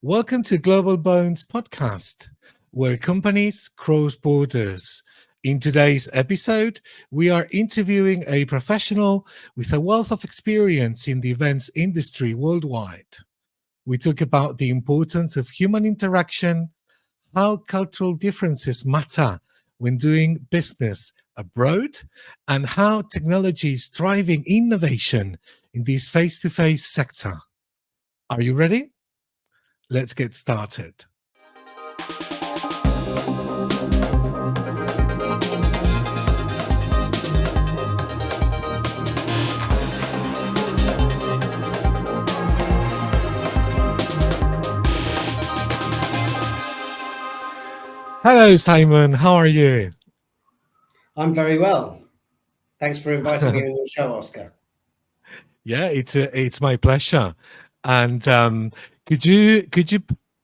Welcome to Global Bones podcast, where companies cross borders. In today's episode, we are interviewing a professional with a wealth of experience in the events industry worldwide. We talk about the importance of human interaction, how cultural differences matter when doing business abroad, and how technology is driving innovation in this face-to-face sector. Are you ready? Let's get started. Hello, Simon. How are you? I'm very well. Thanks for inviting me on your show, Oscar. Yeah, it's my pleasure. And could you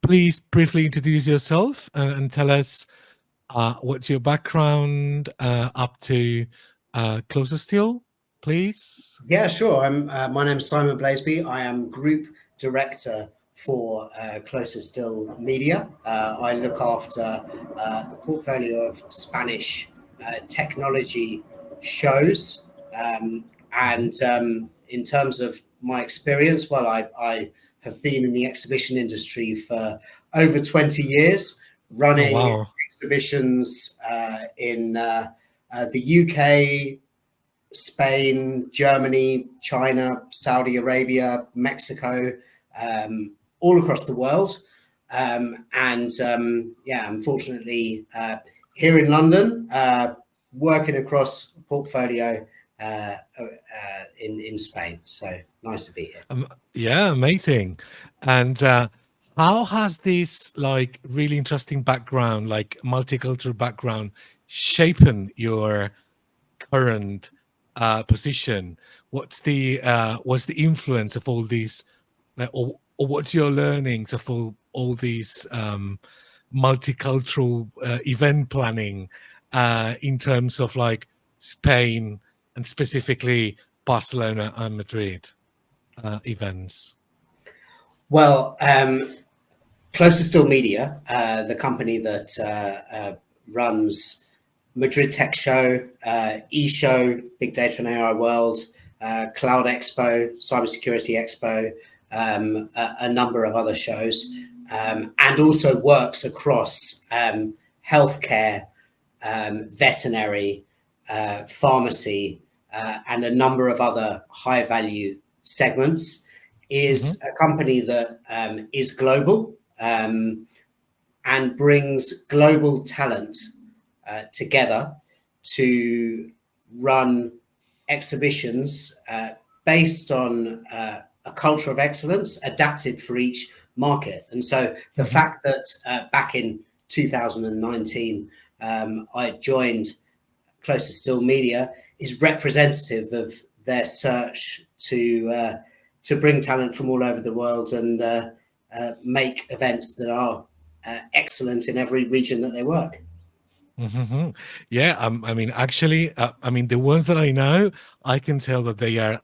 please briefly introduce yourself and tell us what's your background up to Closerstill, please? Yeah, sure. My name's Simon Blazeby. I am Group Director for Closerstill Media. I look after the portfolio of Spanish technology shows. And in terms of my experience, well, I have been in the exhibition industry for over 20 years, running exhibitions in the UK, Spain, Germany, China, Saudi Arabia, Mexico, all across the world. Unfortunately, here in London, working across a portfolio in Spain. So nice to be here. Yeah, amazing. And how has this really interesting background, like multicultural background, shapen your current position? What's the influence of all these, or what's your learnings of all these multicultural event planning in terms of Spain and specifically Barcelona and Madrid events? Well, Closerstill Media, the company that runs Madrid Tech Show, eShow, Big Data and AI World, Cloud Expo, Cybersecurity Expo, a number of other shows, and also works across healthcare, veterinary, pharmacy, and a number of other high value segments, is a company that is global and brings global talent together to run exhibitions based on a culture of excellence adapted for each market. And so the fact that back in 2019 I joined Closerstill Media is representative of their search to bring talent from all over the world and make events that are excellent in every region that they work. Yeah, I mean, actually, the ones that I know, I can tell that they are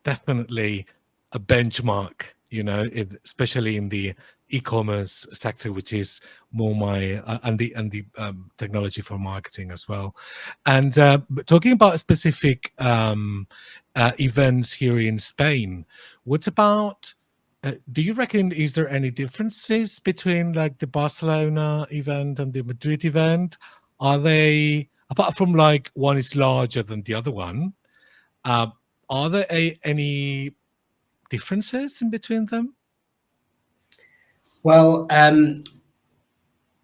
definitely a benchmark, especially in the e-commerce sector, which is more my and the technology for marketing as well. And talking about specific events here in Spain, what about? Do you reckon, is there any differences between the Barcelona event and the Madrid event? Are they, apart from one is larger than the other one, are there any differences in between them? Well,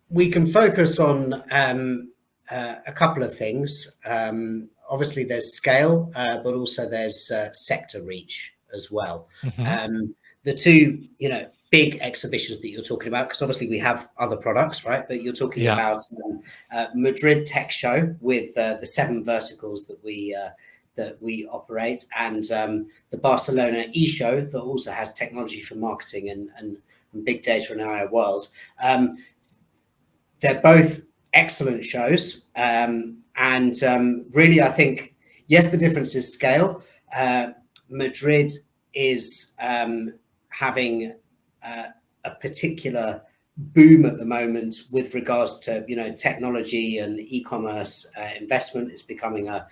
we can focus on a couple of things. Obviously, there's scale, but also there's sector reach as well. The two, big exhibitions that you're talking about, because obviously we have other products, right? But you're talking about Madrid Tech Show with the 7 verticals that we operate, and the Barcelona eShow that also has technology for marketing and big data and AI world. They're both excellent shows, and really, I think, yes, the difference is scale. Madrid is having a particular boom at the moment with regards to technology and e-commerce investment. It's becoming a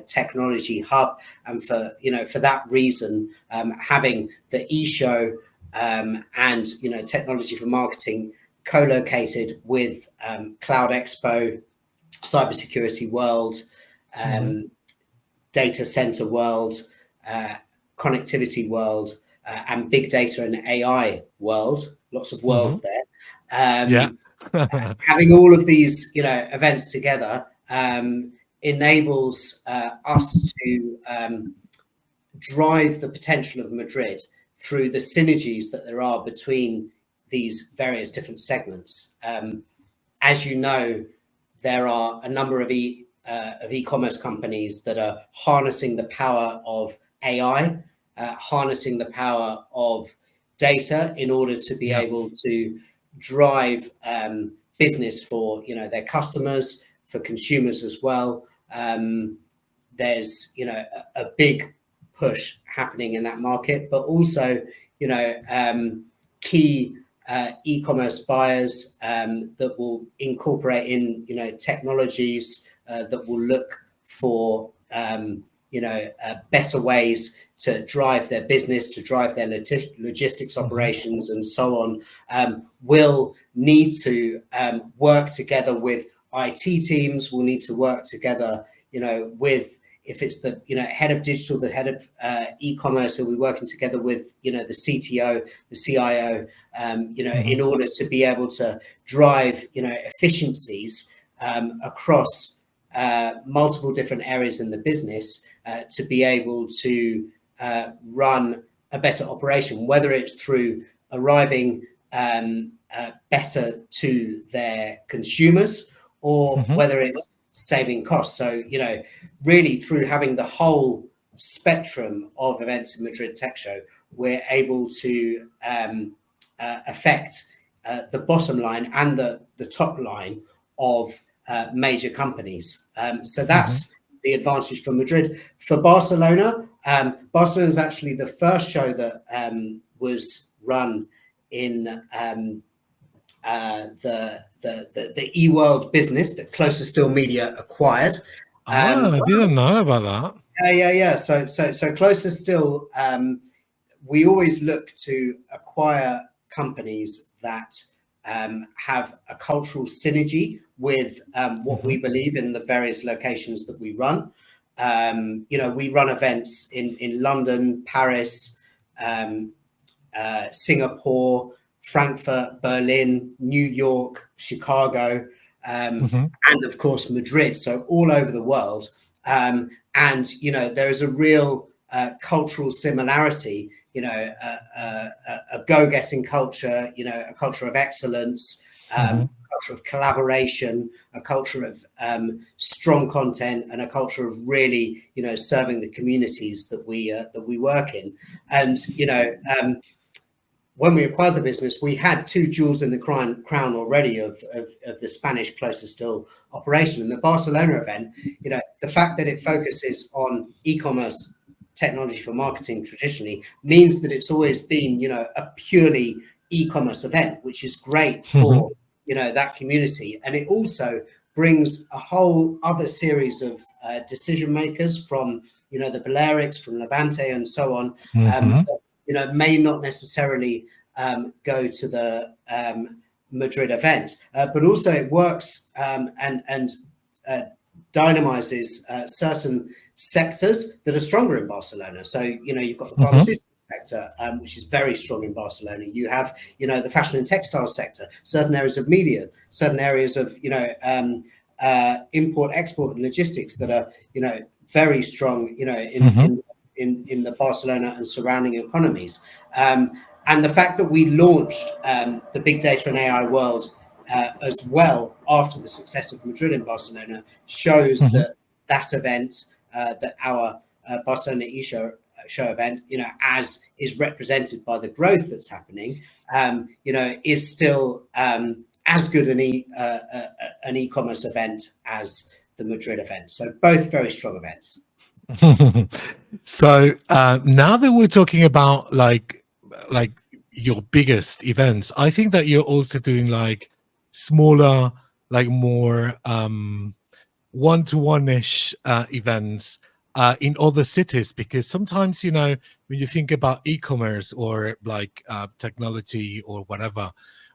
technology hub, and for that reason, having the eShow and technology for marketing co-located with Cloud Expo, Cybersecurity World, Data Center World, Connectivity World, and Big Data and AI World. Lots of worlds there. Having all of these, events together enables us to drive the potential of Madrid through the synergies that there are between these various different segments. As you know, there are a number of e-commerce companies that are harnessing the power of AI, harnessing the power of data in order to be able to drive business for their customers, for consumers as well. There's a big push happening in that market, but also key e-commerce buyers that will incorporate in technologies that will look for better ways to drive their business, to drive their logistics operations, and so on, will need to work together with IT teams, will need to work together, with, if it's the head of digital, the head of e-commerce, who'll be working together with the CTO, the CIO, in order to be able to drive efficiencies across multiple different areas in the business, to be able to run a better operation, whether it's through arriving better to their consumers, or whether it's saving costs. So, really through having the whole spectrum of events in Madrid Tech Show, we're able to affect the bottom line and the top line of major companies. So that's the advantage for Madrid. For Barcelona, Barcelona is actually the first show that was run in the eWorld business that Closerstill Media acquired. I didn't know about that. Yeah. So Closerstill, we always look to acquire companies that have a cultural synergy with what we believe in the various locations that we run. We run events in London, Paris, Singapore, Frankfurt, Berlin, New York, Chicago, and of course Madrid. So all over the world. And there is a real cultural similarity, a go-getting culture, a culture of excellence, a culture of collaboration, a culture of strong content, and a culture of really, serving the communities that we work in. And when we acquired the business, we had two jewels in the crown already of the Spanish Closerstill operation. And the Barcelona event, the fact that it focuses on e-commerce technology for marketing traditionally means that it's always been, a purely e-commerce event, which is great for, that community. And it also brings a whole other series of decision makers from, the Balearics, from Levante and so on, may not necessarily go to the Madrid event, but also it works and dynamizes certain sectors that are stronger in Barcelona. So, you've got the pharmaceutical sector, which is very strong in Barcelona. You have, the fashion and textile sector, certain areas of media, certain areas of, import, export and logistics that are, very strong, in the Barcelona and surrounding economies. And the fact that we launched the Big Data and AI World as well after the success of Madrid and Barcelona shows that event, that our Barcelona eShow event, as is represented by the growth that's happening, is still as good an e-commerce event as the Madrid event. So both very strong events. So now that we're talking about like your biggest events. I think that you're also doing like smaller, like more one-to-one-ish events in other cities, because sometimes, you know, when you think about e-commerce or like technology or whatever,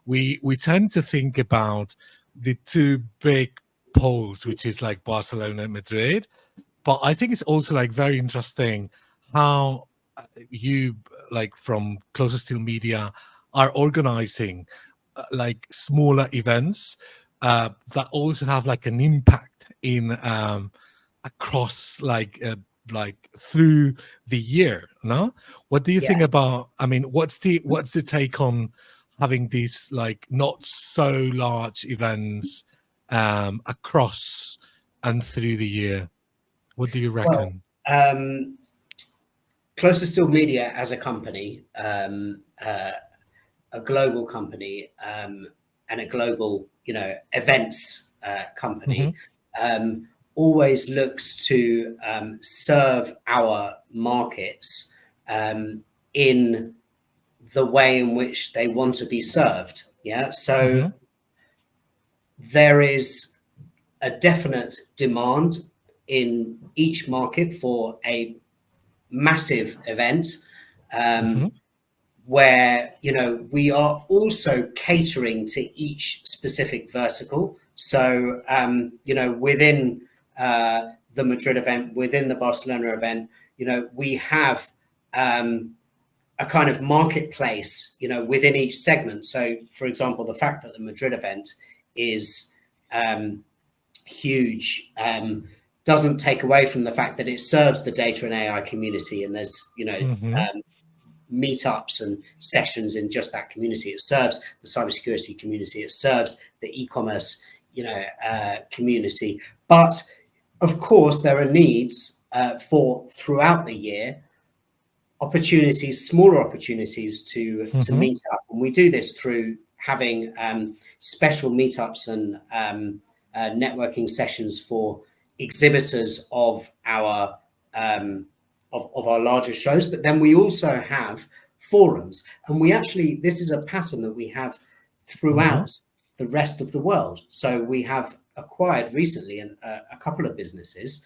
we tend to think about the two big poles, which is like Barcelona and Madrid. But I think it's also like very interesting how you, like from Closerstill Media, are organizing like smaller events that also have like an impact in across like through the year. No, what do you Yeah. think about? I mean, what's the take on having these like not so large events across and through the year? What do you Well, reckon? Closerstill Media as a company, a global company, and a global, events Hmm. company, always looks to serve our markets in the way in which they want to be served. Yeah. So Hmm. there is a definite demand in each market for a massive event, Hmm. where we are also catering to each specific vertical. So within the Madrid event, within the Barcelona event, we have a kind of marketplace, within each segment. So, for example, the fact that the Madrid event is huge doesn't take away from the fact that it serves the data and AI community, and there's Hmm. meetups and sessions in just that community. It serves the cybersecurity community. It serves the e-commerce, community. But of course, there are needs for throughout the year opportunities, smaller opportunities to Hmm. meet up, and we do this through having special meetups and networking sessions for exhibitors of our of our larger shows. But then we also have forums, and we actually, this is a pattern that we have Hmm. throughout the rest of the world. So we have acquired recently a couple of businesses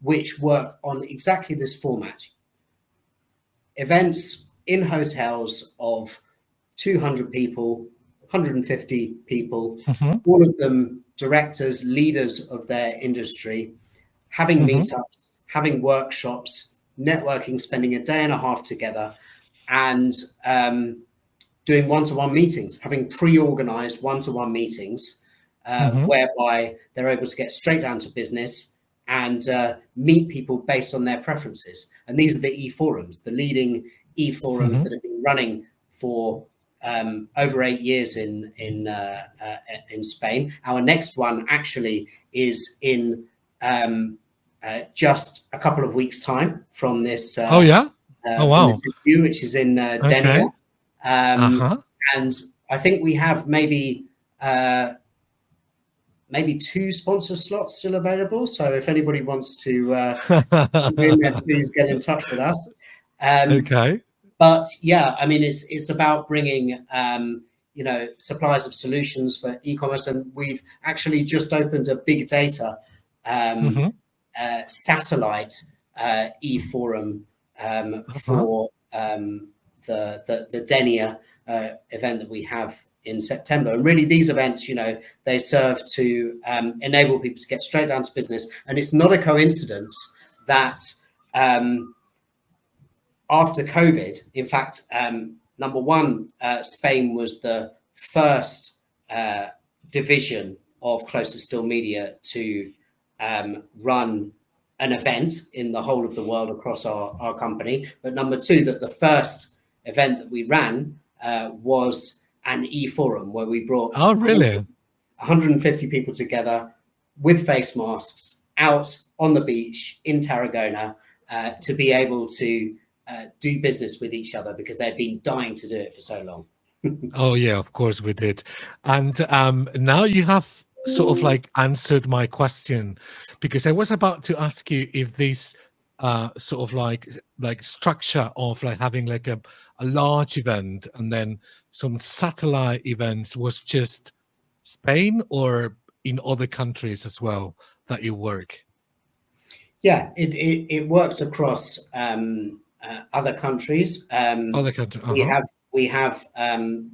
which work on exactly this format: events in hotels of 200 people, 150 people, Hmm. all of them directors, leaders of their industry, having Hmm. meetups, having workshops, networking, spending a day and a half together, and doing one-to-one meetings, having pre-organized one-to-one meetings, Hmm. whereby they're able to get straight down to business and meet people based on their preferences. And these are the e-forums, the leading e-forums Hmm. that have been running for over 8 years in Spain. Our next one actually is in just a couple of weeks' time from this Oh yeah. Oh from wow. this interview, which is in Denia. Okay. Uh-huh. And I think we have uh, maybe 2 sponsor slots still available. So if anybody wants to jump in there, please get in touch with us. Um, Okay. but yeah, I mean, it's about bringing suppliers of solutions for e-commerce, and we've actually just opened a big data um, Hmm. satellite e-forum Uh-huh. for the Denia event that we have in September. And really, these events, they serve to enable people to get straight down to business. And it's not a coincidence that after COVID, in fact, number one, Spain was the first division of Closerstill Media to run an event in the whole of the world across our company. But number two, that the first event that we ran was an e-forum where we brought Oh really? 150 people together with face masks out on the beach in Tarragona to be able to do business with each other because they'd been dying to do it for so long. Oh yeah, of course we did. And now you have sort of like answered my question, because I was about to ask you if this sort of like structure of like having like a large event and then some satellite events was just Spain or in other countries as well that you work? Yeah, it works across other countries. Other countries. We Uh-huh. have we have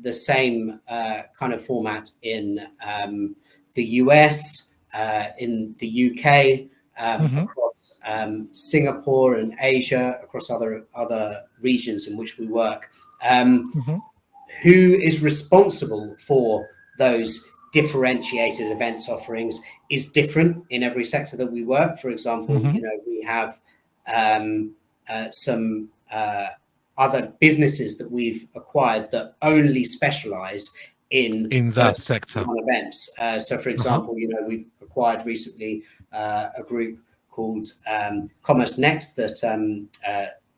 the same kind of format in the US, in the UK, Mm-hmm. across Singapore and Asia, across other regions in which we work. Mm-hmm. Who is responsible for those differentiated events offerings is different in every sector that we work. For example, Mm-hmm. we have some other businesses that we've acquired that only specialize in In those that sector. events. So, for Uh-huh. example, we've acquired recently a group called Commerce Next that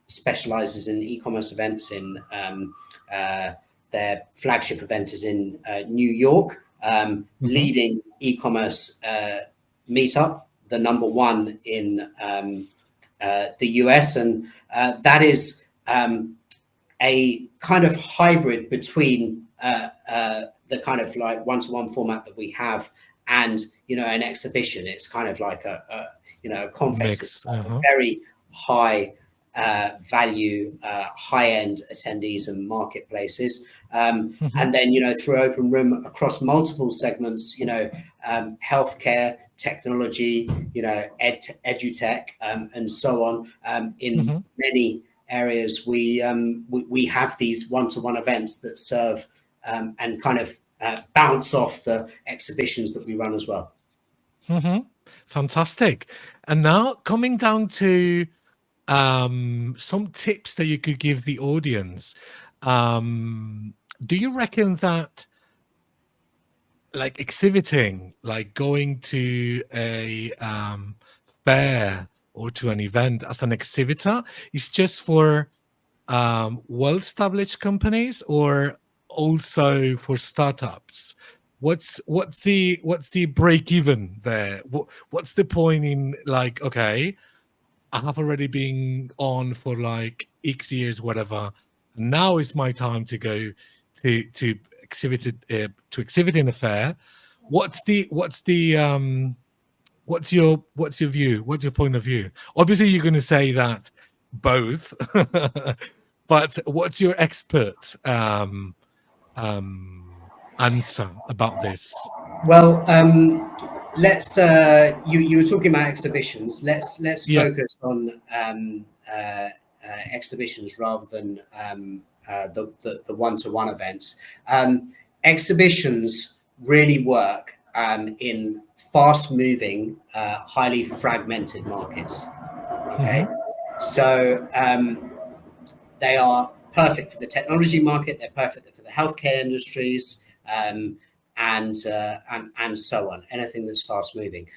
specializes in e-commerce events in their flagship event is in New York, Mm-hmm. leading e-commerce meetup, the number one in the US. And that is a kind of hybrid between the kind of like one-to-one format that we have and, an exhibition. It's kind of like a conference. It's Mix. like a Uh-huh. very high value, high-end attendees and marketplaces. Mm-hmm. And then, through Open Room across multiple segments, healthcare, technology, edutech, and so on. In Mm-hmm. many areas, we have these one-to-one events that serve and kind of bounce off the exhibitions that we run as well. Mm-hmm. Fantastic. And now coming down to some tips that you could give the audience. Do you reckon that like exhibiting, like going to a fair or to an event as an exhibitor is just for well-established companies or also for startups? What's the break even there? What's the point in like, okay, I have already been on for like X years, whatever. Now is my time to go to exhibit it, to exhibit in a fair. What's your view? What's your point of view? Obviously, you're going to say that both, but what's your expert answer about this? Well, let's. You were talking about exhibitions. Let's Yeah. focus on exhibitions rather than the one-to-one events. Exhibitions really work in fast-moving, highly fragmented markets. Mm-hmm. Okay, so they are perfect for the technology market. They're perfect for the healthcare industries, and so on. Anything that's fast moving.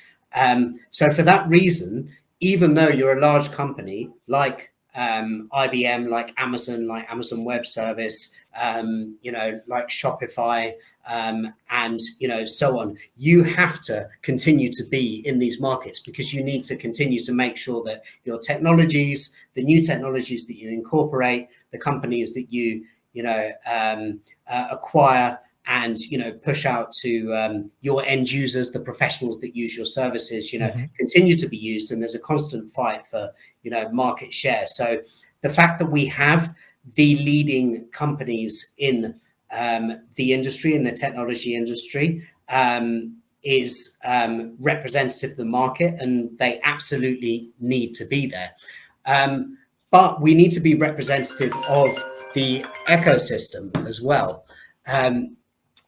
So for that reason, even though you're a large company like IBM, like Amazon Web Service, like Shopify, and so on, you have to continue to be in these markets because you need to continue to make sure that your technologies, the new technologies that you incorporate, the companies that you acquire and push out to your end users, the professionals that use your services, Mm-hmm. continue to be used, and there's a constant fight for market share. So the fact that we have the leading companies in the industry, in the technology industry, is representative of the market, and they absolutely need to be there. But we need to be representative of the ecosystem as well.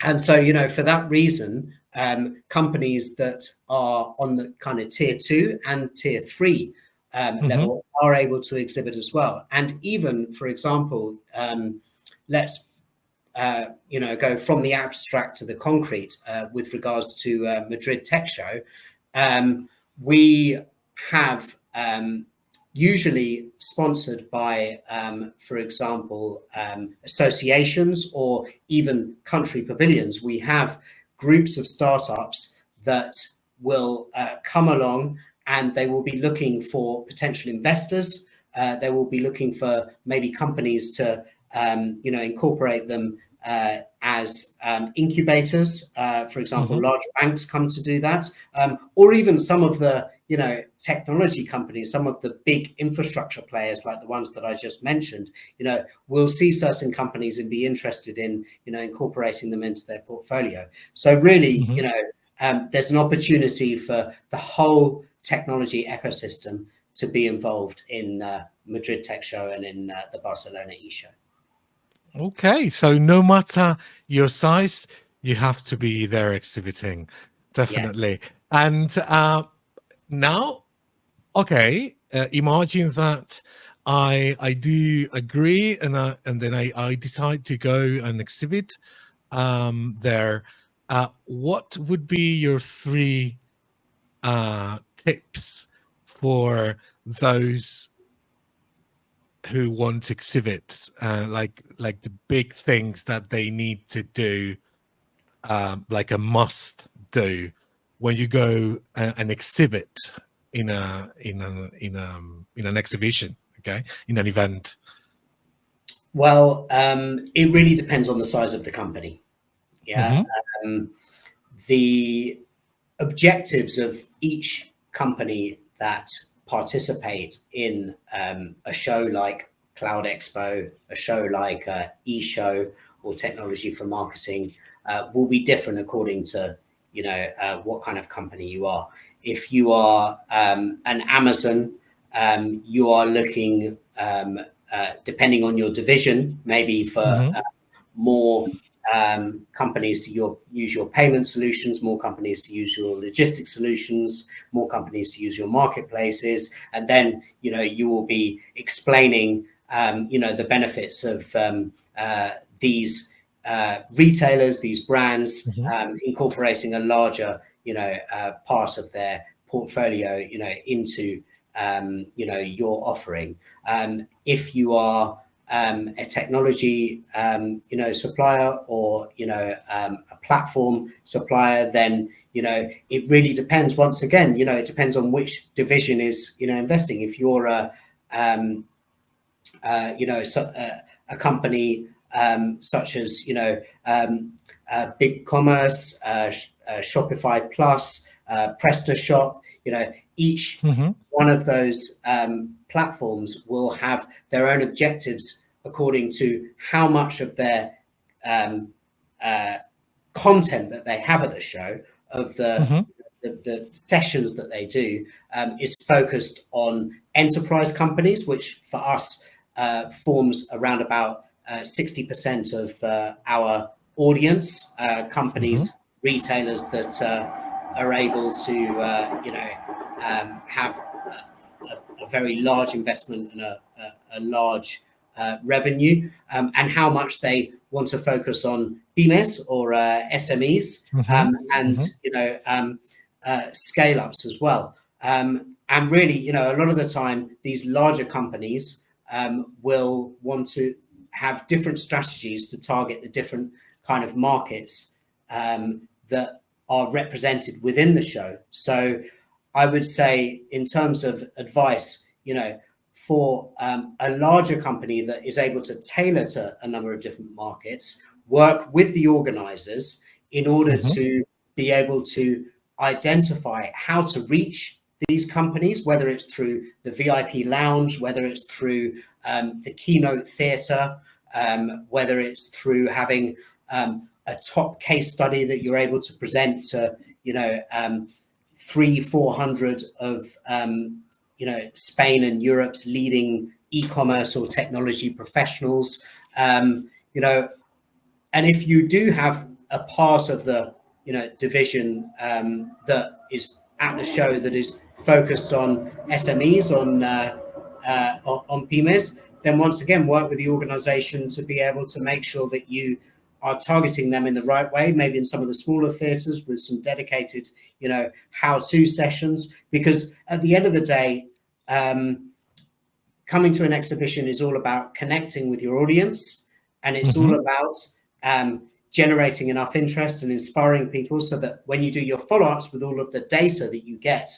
And so, for that reason, companies that are on the kind of tier 2 and tier 3 Mm-hmm. level are able to exhibit as well. And even, for example, let's go from the abstract to the concrete with regards to Madrid Tech Show. We have usually sponsored by, for example, associations or even country pavilions. We have groups of startups that will come along and they will be looking for potential investors. They will be looking for maybe companies to incorporate them as incubators. For example, large banks come to do that, or even some of the technology companies, some of the big infrastructure players like the ones that I just mentioned, will see certain companies and be interested in incorporating them into their portfolio. So really, there's an opportunity for the whole technology ecosystem to be involved in Madrid Tech Show and in the Barcelona eShow. Okay, so no matter your size, you have to be there exhibiting, definitely. Yes. And now, okay, imagine that I do agree, and then I decide to go and exhibit there. What would be your 3 tips for those who want to exhibit, like the big things that they need to do, like a must do when you go and exhibit in an exhibition, okay, in an event? Well, it really depends on the size of the company. Yeah. The objectives of each company that participate in a show like Cloud Expo, a show like eShow or Technology for Marketing will be different according to what kind of company you are. If you are an Amazon, you are looking, depending on your division, maybe for more companies to use your payment solutions, more companies to use your logistics solutions, more companies to use your marketplaces, and then you will be explaining the benefits of these retailers, these brands, incorporating a larger part of their portfolio into your offering. If you are a technology supplier or a platform supplier, then it really depends. Once again, it depends on which division is investing. If you're a company such as BigCommerce, Shopify Plus, PrestaShop, each one of those platforms will have their own objectives according to how much of their content that they have at the show, of the sessions that they do, is focused on enterprise companies, which for us forms around about 60% of our audience, companies, retailers that are able to have a very large investment and a large revenue, and how much they want to focus on PYMEs or SMEs, and scale ups as well. And really, a lot of the time, these larger companies will want to have different strategies to target the different kind of markets that are represented within the show. So I would say, in terms of advice, for a larger company that is able to tailor to a number of different markets, work with the organizers in order to be able to identify how to reach these companies, whether it's through the VIP lounge, whether it's through the keynote theater, whether it's through having a top case study that you're able to present to 300-400 of Spain and Europe's leading e-commerce or technology professionals, and if you do have a part of the division that is at the show that is focused on SMEs, on PYMEs, then once again work with the organization to be able to make sure that you are targeting them in the right way, maybe in some of the smaller theaters with some dedicated, how-to sessions. Because at the end of the day, coming to an exhibition is all about connecting with your audience, and it's all about generating enough interest and inspiring people so that when you do your follow-ups with all of the data that you get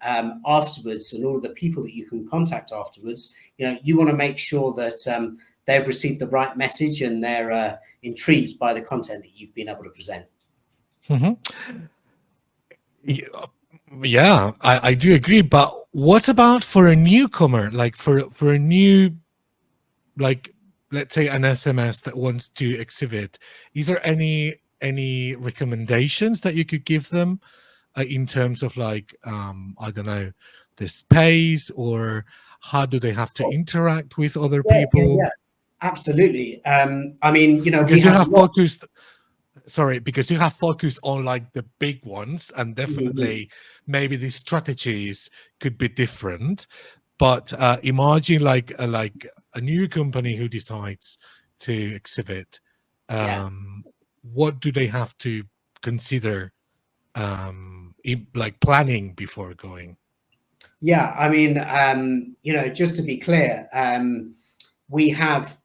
afterwards, and all of the people that you can contact afterwards, you want to make sure that they've received the right message and they're intrigued by the content that you've been able to present. Yeah, I do agree. But what about for a newcomer, like for a new, like, let's say an SMS that wants to exhibit? Is there any recommendations that you could give them in terms of, like, I don't know, the space, or how do they have to interact with other people? Yeah, absolutely. I mean, we Because you have have focused, sorry, because you have focused on like the big ones, and definitely maybe the strategies could be different. But imagine like a new company who decides to exhibit. What do they have to consider, like planning before going? Yeah, I mean, just to be clear, we have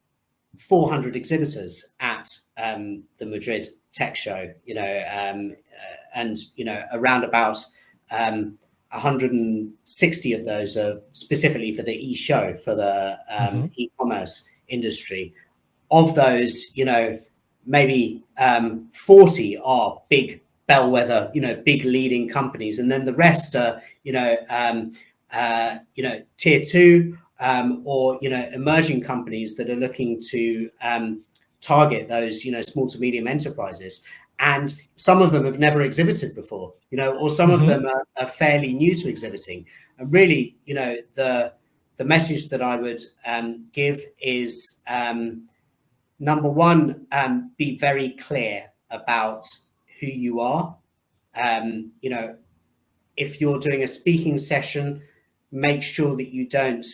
400 exhibitors at the Madrid Tech Show, and around about 160 of those are specifically for the eShow, for the e-commerce industry. Of those, maybe 40 are big bellwether, big leading companies, and then the rest are, tier two, or emerging companies that are looking to target those small to medium enterprises. And some of them have never exhibited before, or some of them are fairly new to exhibiting. And really, the message that I would give is, number one, be very clear about who you are. If you're doing a speaking session, make sure that you don't,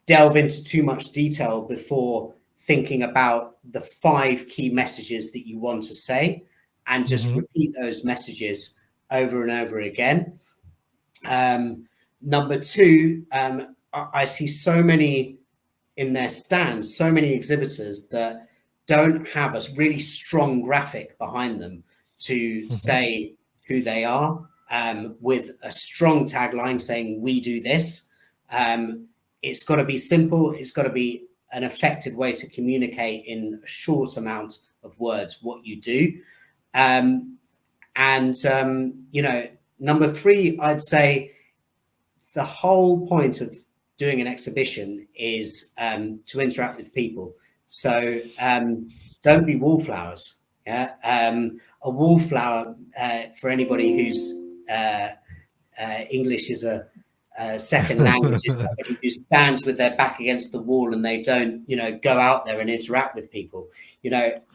delve into too much detail before thinking about the 5 key messages that you want to say, and just repeat those messages over and over again. Number two, I see so many in their stands, so many exhibitors that don't have a really strong graphic behind them to say who they are, with a strong tagline saying, "We do this." It's got to be simple. It's got to be an effective way to communicate in a short amount of words what you do. Number three, I'd say the whole point of doing an exhibition is to interact with people. So don't be wallflowers. Yeah, a wallflower, for anybody whose English is a second language, is somebody who stands with their back against the wall and they don't, go out there and interact with people.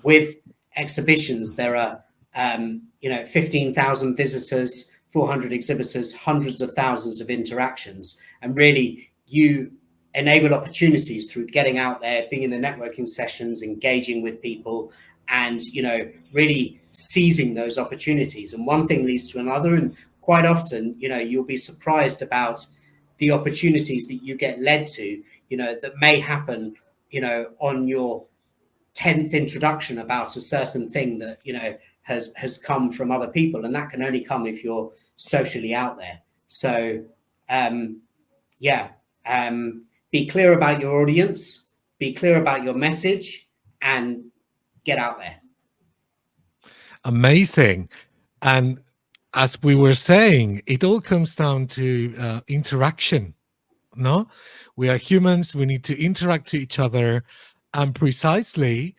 With exhibitions, there are 15,000 visitors, 400 exhibitors, hundreds of thousands of interactions, and really you enable opportunities through getting out there, being in the networking sessions, engaging with people, and really seizing those opportunities. And one thing leads to another, and quite often you'll be surprised about the opportunities that you get led to, that may happen on your 10th introduction about a certain thing that has come from other people, and that can only come if you're socially out there. So be clear about your audience, be clear about your message, and get out there. Amazing. And as we were saying, it all comes down to interaction. No, we are humans. We need to interact to each other, and precisely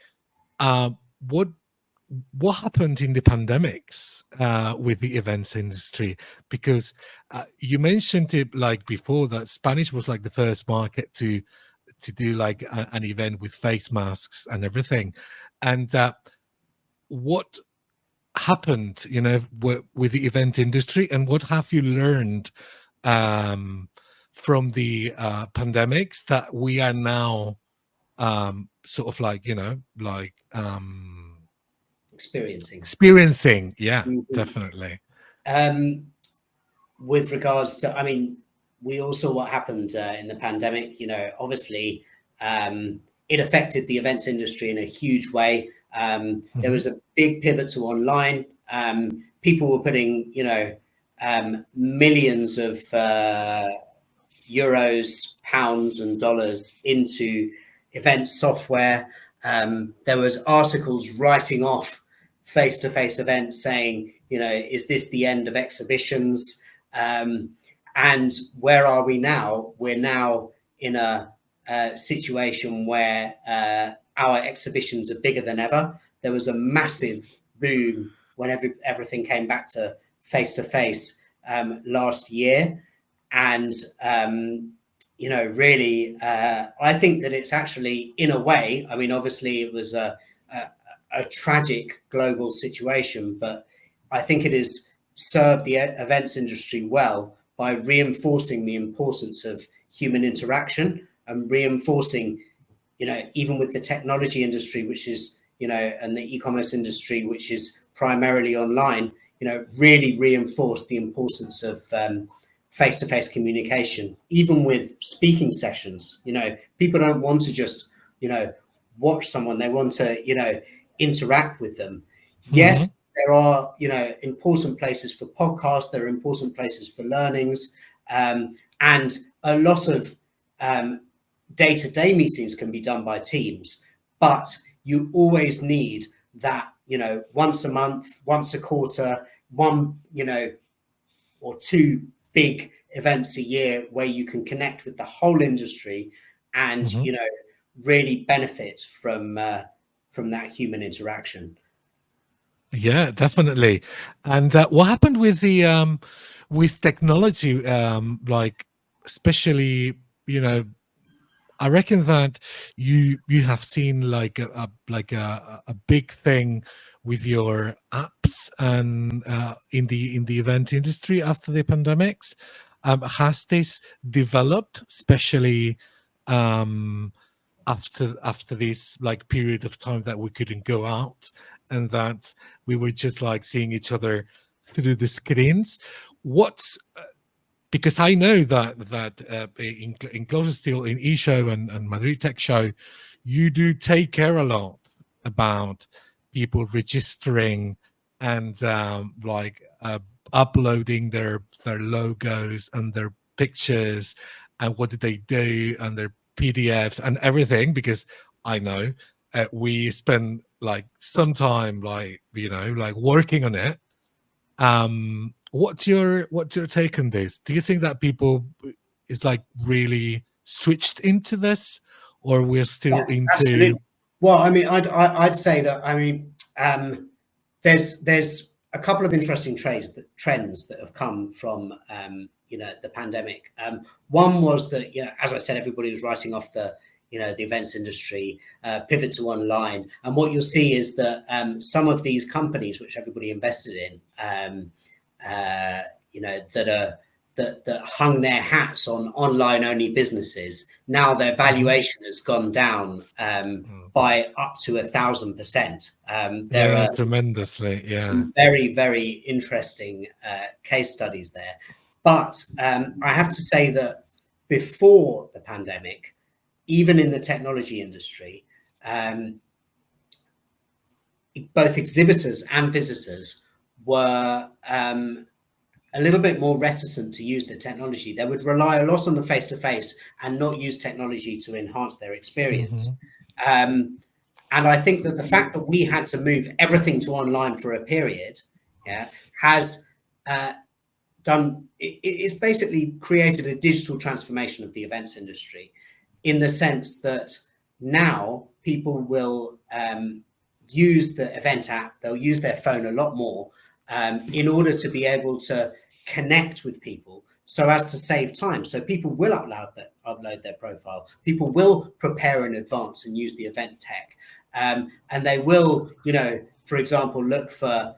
what happened in the pandemics with the events industry, because you mentioned it like before that Spanish was like the first market to do like an event with face masks and everything. And what happened, with the event industry, and what have you learned from the pandemics that we are now sort of like, experiencing? Yeah, definitely. With regards to, I mean, we all saw what happened in the pandemic. Obviously it affected the events industry in a huge way. There was a big pivot to online. People were putting millions of euros, pounds, and dollars into event software. There was articles writing off face-to-face events, saying, is this the end of exhibitions? And where are we now? We're now in a situation where our exhibitions are bigger than ever. There was a massive boom when everything came back to face-to-face last year. And, really, I think that it's actually, in a way, I mean, obviously it was a tragic global situation, but I think it has served the events industry well by reinforcing the importance of human interaction and reinforcing, even with the technology industry, which is, and the e-commerce industry, which is primarily online, really reinforce the importance of face-to-face communication, even with speaking sessions. People don't want to just, watch someone. They want to, interact with them. Yes, there are, important places for podcasts. There are important places for learnings. And a lot of day-to-day meetings can be done by teams, but you always need that, once a month, once a quarter, one, or two big events a year where you can connect with the whole industry and, really benefit from that human interaction. Yeah, definitely. And what happened with the with technology, like especially, I reckon that you have seen like a big thing with your apps and in the event industry after the pandemics. Has this developed, especially after this like period of time that we couldn't go out and that we were just like seeing each other through the screens? What's Because I know that in Closerstill, in eShow and Madrid Tech Show, you do take care a lot about people registering and uploading their logos and their pictures and what did they do and their PDFs and everything, because I know we spend like some time like working on it. What's your take on this? Do you think that people is like really switched into this, or we're still into? Absolutely. Well, I mean, I'd say that, I mean, there's a couple of interesting trends that have come from the pandemic. One was that, as I said, everybody was writing off the events industry, pivot to online, and what you'll see is that some of these companies which everybody invested in, that hung their hats on online only businesses, now their valuation has gone down by up to 1,000%. There are tremendously, very, very interesting case studies there. But I have to say that before the pandemic, even in the technology industry, both exhibitors and visitors were a little bit more reticent to use the technology. They would rely a lot on the face-to-face and not use technology to enhance their experience. And I think that the fact that we had to move everything to online for a period has it's basically created a digital transformation of the events industry, in the sense that now people will use the event app, they'll use their phone a lot more in order to be able to connect with people so as to save time. So people will upload their profile. People will prepare in advance and use the event tech. And they will, for example, look for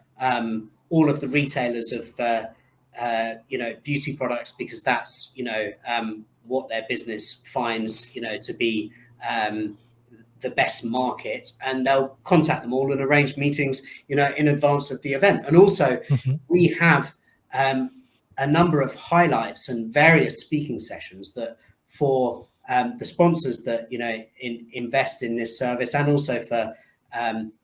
all of the retailers of, beauty products, because that's, what their business finds, to be the best market, and they'll contact them all and arrange meetings, in advance of the event. And also we have a number of highlights and various speaking sessions that for the sponsors that, invest in this service, and also for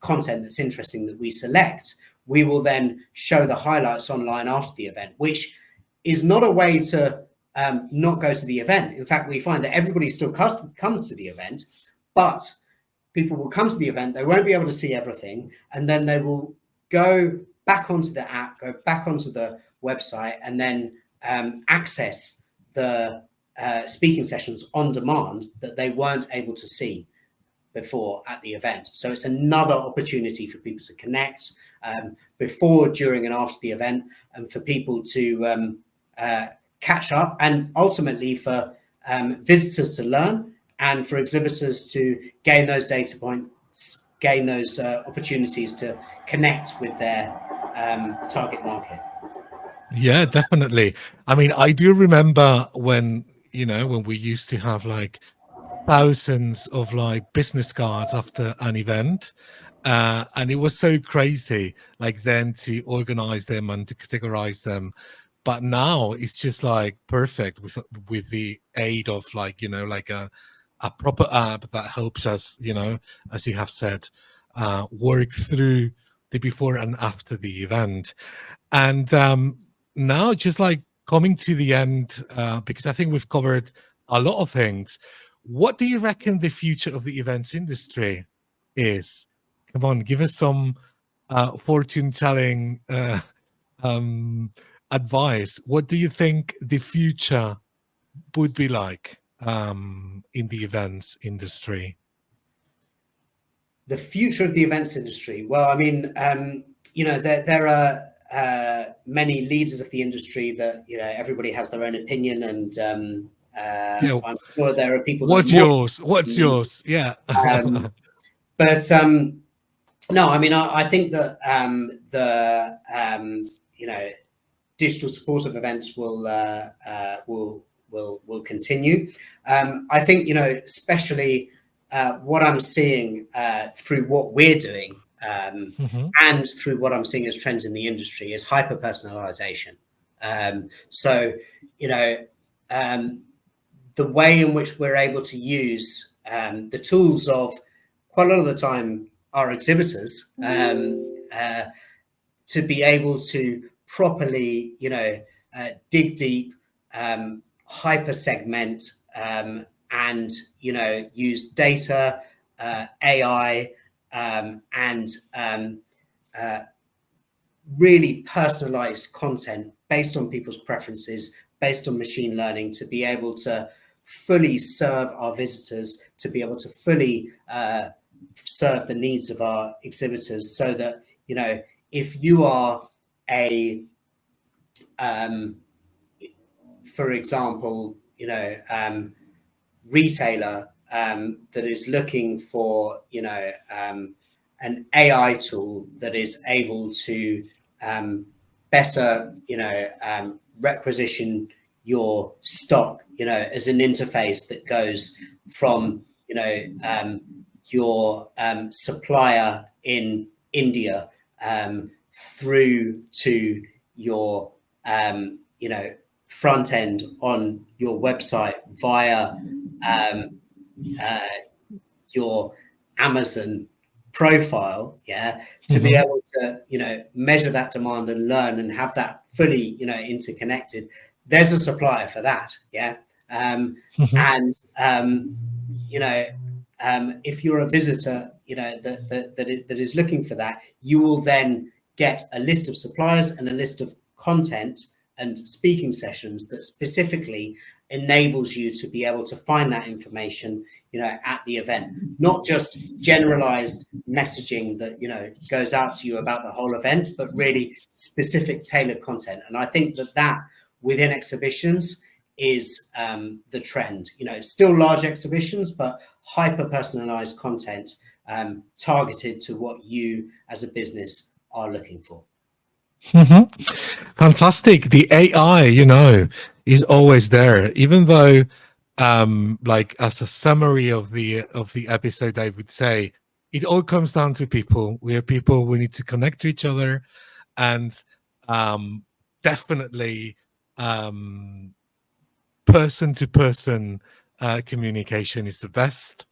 content that's interesting that we select, we will then show the highlights online after the event, which is not a way to not go to the event. In fact, we find that everybody still comes to the event, but people will come to the event, they won't be able to see everything, and then they will go back onto the app, go back onto the website, and then access the speaking sessions on demand that they weren't able to see before at the event. So it's another opportunity for people to connect before, during, and after the event, and for people to catch up, and ultimately for visitors to learn, and for exhibitors to gain those data points, gain those opportunities to connect with their target market. Yeah, definitely. I mean, I do remember when, when we used to have like thousands of like business cards after an event. And it was so crazy, like then to organize them and to categorize them. But now it's just like perfect with the aid of like, like a proper app that helps us, as you have said, work through the before and after the event. And now just like coming to the end, because I think we've covered a lot of things. What do you reckon the future of the events industry is? Come on, give us some fortune-telling advice. What do you think the future would be like in the events industry? The future of the events industry. Well, I mean, there are many leaders of the industry that everybody has their own opinion, and I'm sure there are people. What's yours? What's yours? Yeah. But no, I mean, I think that digital supportive events will continue. I think especially what I'm seeing through what we're doing and through what I'm seeing as trends in the industry is hyper personalization. So the way in which we're able to use the tools of quite a lot of the time our exhibitors to be able to properly, dig deep, hyper segment, and use data, AI, and really personalized content based on people's preferences, based on machine learning, to be able to fully serve our visitors, to be able to fully serve the needs of our exhibitors, so that if you are a for example retailer that is looking for an AI tool that is able to better requisition your stock as an interface that goes from your supplier in India through to your front end on your website via your Amazon profile, to be able to measure that demand and learn and have that fully interconnected. There's a supplier for that, and if you're a visitor that is looking for that, you will then get a list of suppliers and a list of content and speaking sessions that specifically enables you to be able to find that information at the event, not just generalized messaging that goes out to you about the whole event, but really specific tailored content. And I think that within exhibitions is the trend. Still large exhibitions, but hyper personalized content targeted to what you as a business are looking for. Fantastic. The AI, is always there, even though like as a summary of the episode, I would say it all comes down to people. We are people, we need to connect to each other, and definitely person to person communication is the best,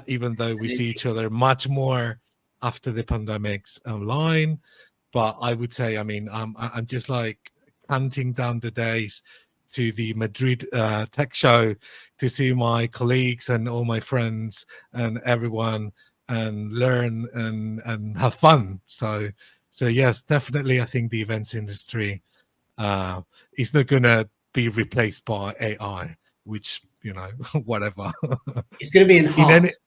even though we see each other much more after the pandemic's online. But I would say, I mean, I'm just like counting down the days to the Madrid tech show to see my colleagues and all my friends and everyone and learn and have fun. So yes, definitely, I think the events industry is not gonna be replaced by AI, which whatever. It's going to be In any enhanced.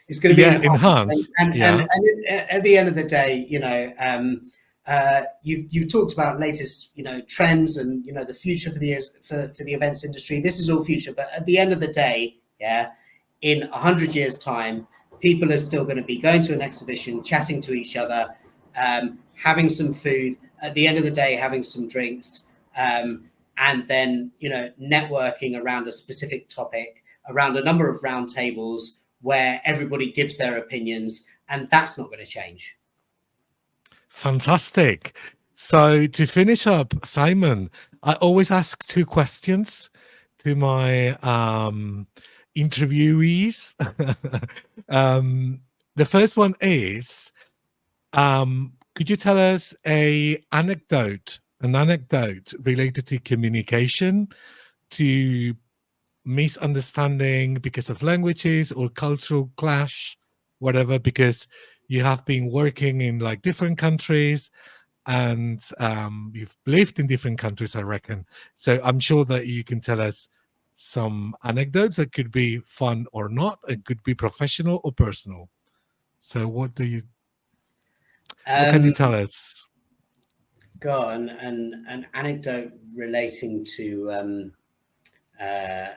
It's going to be Yeah, enhanced, enhanced. and Yeah. at the end of the day, you've talked about latest, trends and the future for the events industry. This is all future, but at the end of the day, yeah, in 100 years' time, people are still going to be going to an exhibition, chatting to each other, having some food. At the end of the day, having some drinks, and then networking around a specific topic, around a number of round tables where everybody gives their opinions, and that's not going to change. Fantastic. So to finish up, Simon, I always ask two questions to my interviewees. The first one is, could you tell us an anecdote related to communication, to misunderstanding because of languages or cultural clash, whatever, because you have been working in like different countries and you've lived in different countries, I reckon. So I'm sure that you can tell us some anecdotes that could be fun or not. It could be professional or personal. So what can you Um, tell us? Go on, an anecdote relating to uh,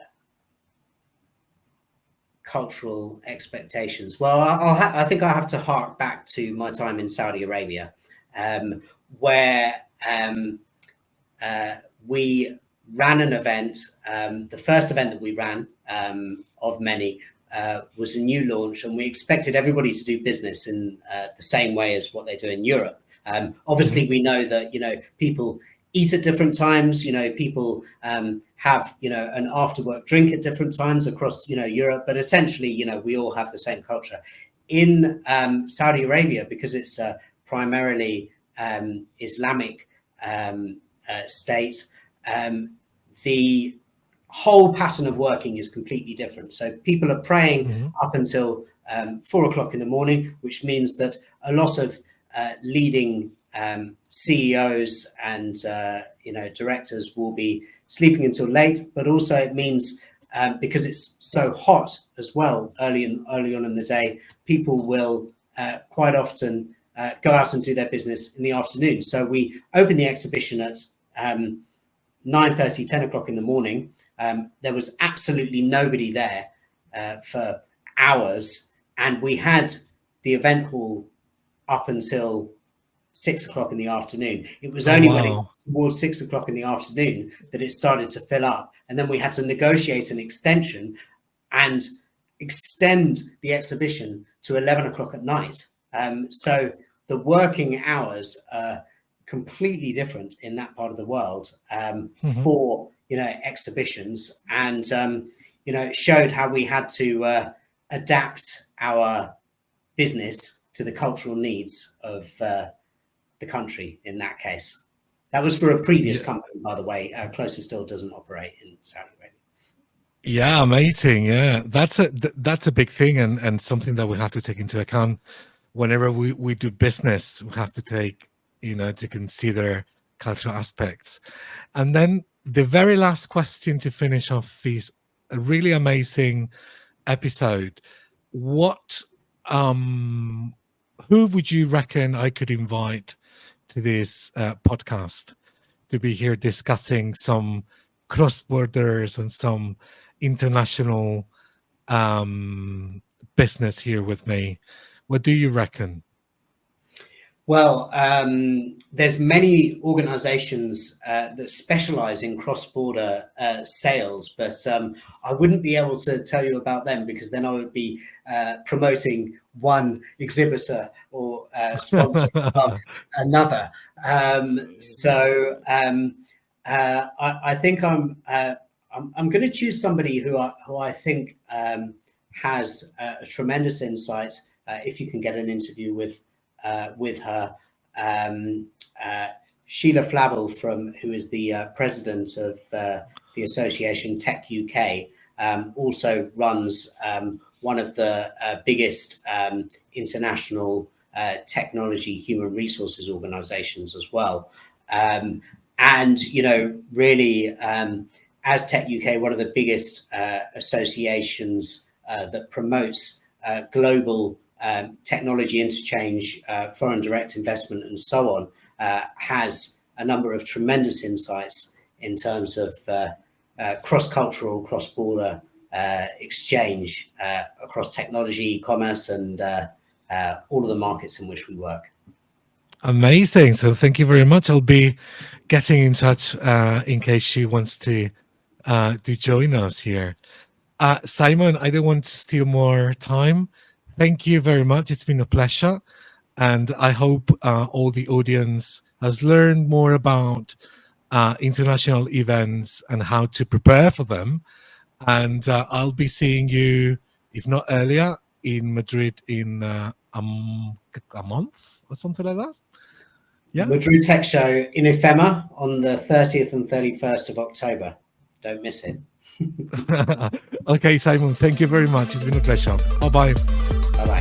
cultural expectations. Well, I think I have to hark back to my time in Saudi Arabia, where we ran an event. The first event that we ran of many was a new launch, and we expected everybody to do business in the same way as what they do in Europe. Obviously, we know that people eat at different times. People have an after work drink at different times across Europe, but essentially we all have the same culture. In Saudi Arabia, because it's primarily Islamic state, the whole pattern of working is completely different. So people are praying up until 4 o'clock in the morning, which means that a lot of leading CEOs and directors will be sleeping until late. But also it means because it's so hot as well early on in the day, people will quite often go out and do their business in the afternoon. So we open the exhibition at 9:30, 10 o'clock in the morning. There was absolutely nobody there for hours, and we had the event hall up until 6 o'clock in the afternoon. It was Oh, only when it got wow. towards 6 o'clock in the afternoon that it started to fill up, and then we had to negotiate an extension and extend the exhibition to 11 o'clock at night. So the working hours are completely different in that part of the world for exhibitions, and it showed how we had to adapt our business to the cultural needs of the country in that case. That was for a previous Yeah. company, by the way. Closerstill doesn't operate in Saudi Arabia. Yeah, amazing. Yeah, that's a big thing, and something that we have to take into account whenever we do business. We have to take to consider cultural aspects. And then the very last question to finish off this really amazing episode: what who would you reckon I could invite to this podcast to be here discussing some cross borders and some international business here with me? What do you reckon? Well, there's many organizations that specialize in cross-border sales, but I wouldn't be able to tell you about them because then I would be promoting one exhibitor or sponsor above another. I think I'm going to choose somebody who I think has a tremendous insight. If you can get an interview with her, Sheila Flavel, who is the president of the association Tech UK, also runs one of the biggest international technology human resources organizations as well. And, you know, really, as Tech UK, one of the biggest associations that promotes global technology interchange, foreign direct investment, and so on, has a number of tremendous insights in terms of cross-cultural, cross-border exchange across technology, e-commerce, and all of the markets in which we work. Amazing. So thank you very much. I'll be getting in touch in case she wants to join us here. Simon, I don't want to steal more time. Thank you very much. It's been a pleasure. And I hope all the audience has learned more about international events and how to prepare for them. And I'll be seeing you, if not earlier, in Madrid in a month or something like that. Yeah. Madrid Tech Show in Ephema on the 30th and 31st of October. Don't miss it. Okay, Simon, thank you very much. It's been a pleasure. Bye-bye. Bye-bye.